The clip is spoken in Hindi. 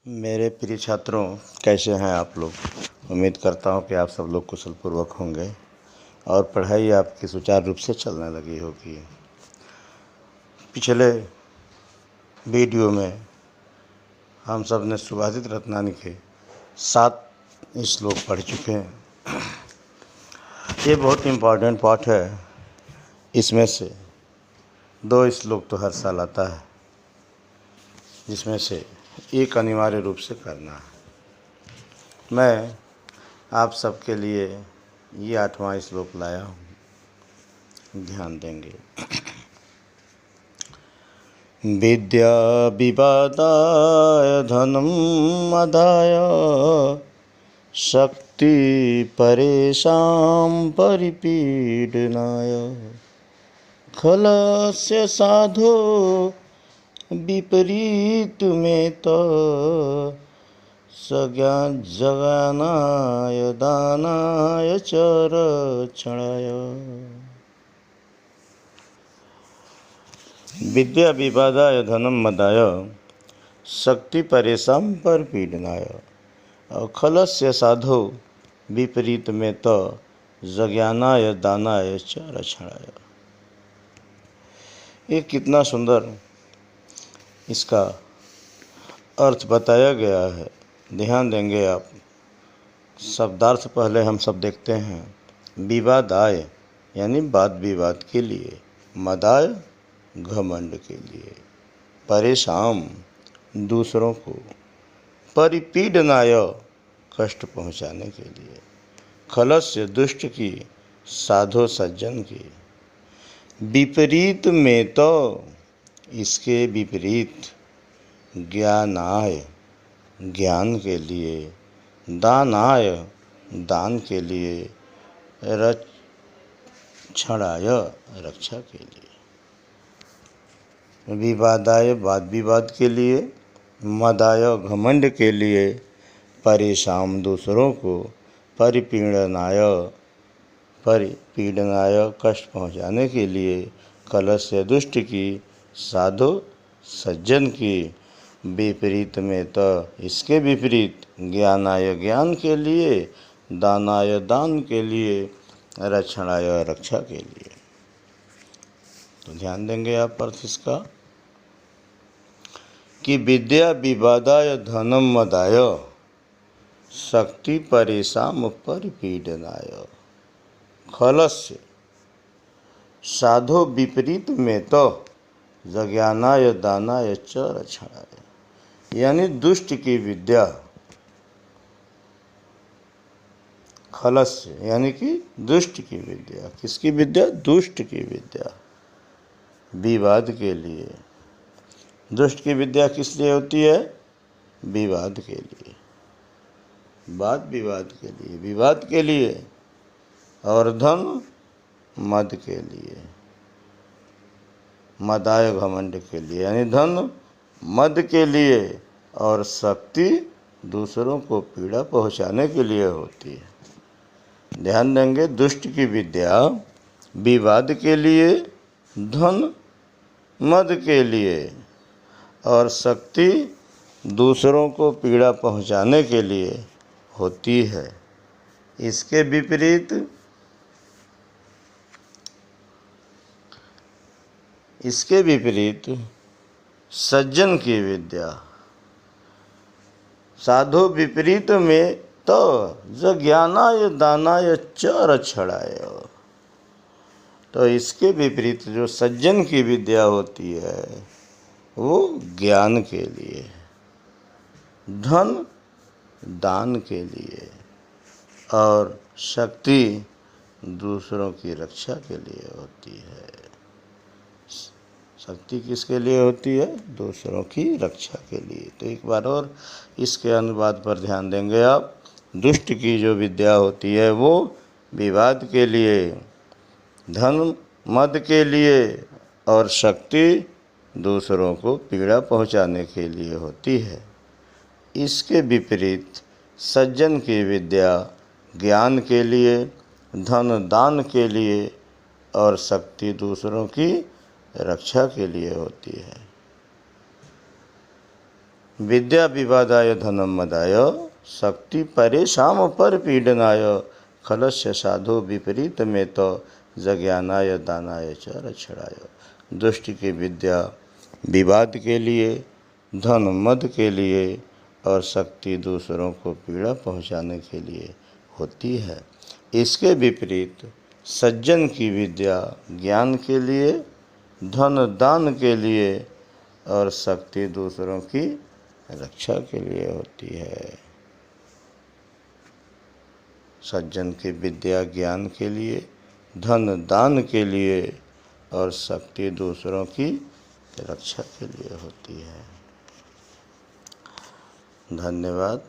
मेरे प्रिय छात्रों, कैसे हैं आप लोग। उम्मीद करता हूं कि आप सब लोग कुशलपूर्वक होंगे और पढ़ाई आपकी सुचारू रूप से चलने लगी होगी। पिछले वीडियो में हम सब ने सुभाषित रत्नानी के 7 श्लोक पढ़ चुके हैं। ये बहुत इम्पॉर्टेंट पार्ट है। इसमें से 2 श्लोक तो हर साल आता है, जिसमें से एक अनिवार्य रूप से करना है। मैं आप सबके लिए ये 8वां श्लोक लाया हूँ, ध्यान देंगे। विद्या विवादाय धनम मदाय शक्ति परेशां परिपीडनाय खलस्य साधो विपरीत में तो जगानाय दानाय च रक्षणाय। विद्या विवादाय धनम मदाय शक्ति परेशां परिपीडनाय खलस्य साधो विपरीत में तो जज्ञानाय दानाय च रक्षणाय। ये कितना सुंदर इसका अर्थ बताया गया है, ध्यान देंगे आप। शब्दार्थ पहले हम सब देखते हैं। विवादाय यानी वाद विवाद के लिए, मदाय घमंड के लिए, परेशान दूसरों को, परिपीडनाय कष्ट पहुँचाने के लिए, खलस्य दुष्ट की, साधो सज्जन की, विपरीत में तो इसके विपरीत, ज्ञानाय ज्ञान के लिए, दानाय दान के लिए, रक्षणाय रक्षा के लिए। विवादाय वाद विवाद के लिए, मदाय घमंड के लिए, परेशान दूसरों को, परिपीडनाय कष्ट पहुँचाने के लिए, कलस्य दुष्ट की, साधो सज्जन की, विपरीत में तो इसके विपरीत, ज्ञानाय ज्ञान के लिए, दानाय दान के लिए, रक्षणाय रक्षा के लिए। तो ध्यान देंगे आप अर्थ इसका कि विद्या विवादाय धनम मदाय शक्ति परेशां परिपीडनाय खलस्य साधो विपरीत में तो जज्ञानाय दानाय च रक्षणाय। यानी दुष्ट की विद्या, खलस्य यानी कि दुष्ट की विद्या। किसकी विद्या? दुष्ट की विद्या, विवाद के लिए। दुष्ट की विद्या किस लिए होती है? विवाद के लिए, वाद विवाद के लिए, विवाद के लिए। और धन मद के लिए, मदाय घमंड के लिए, यानी धन मद के लिए। और शक्ति दूसरों को पीड़ा पहुंचाने के लिए होती है। ध्यान देंगे, दुष्ट की विद्या विवाद के लिए, धन मद के लिए, और शक्ति दूसरों को पीड़ा पहुंचाने के लिए होती है। इसके विपरीत सज्जन की विद्या, साधो विपरीत में तो जज्ञानाय दानाय च रक्षणाय। तो इसके विपरीत जो सज्जन की विद्या होती है वो ज्ञान के लिए, धन दान के लिए, और शक्ति दूसरों की रक्षा के लिए होती है। शक्ति किसके लिए होती है? दूसरों की रक्षा के लिए। तो एक बार और इसके अनुवाद पर ध्यान देंगे आप। दुष्ट की जो विद्या होती है वो विवाद के लिए, धन मद के लिए, और शक्ति दूसरों को पीड़ा पहुंचाने के लिए होती है। इसके विपरीत सज्जन की विद्या ज्ञान के लिए, धन दान के लिए, और शक्ति दूसरों की रक्षा के लिए होती है। विद्या विवादाय धनम मदाय शक्ति परेशान पर पीडनाय खलस्य साधु विपरीत में तो जज्ञानाय दानाय च रक्षणाय। दुष्ट की विद्या विवाद के लिए, धन मद के लिए और शक्ति दूसरों को पीड़ा पहुंचाने के लिए होती है। इसके विपरीत सज्जन की विद्या ज्ञान के लिए, धन दान के लिए और शक्ति दूसरों की रक्षा के लिए होती है। सज्जन की विद्या ज्ञान के लिए, धन दान के लिए और शक्ति दूसरों की रक्षा के लिए होती है। धन्यवाद।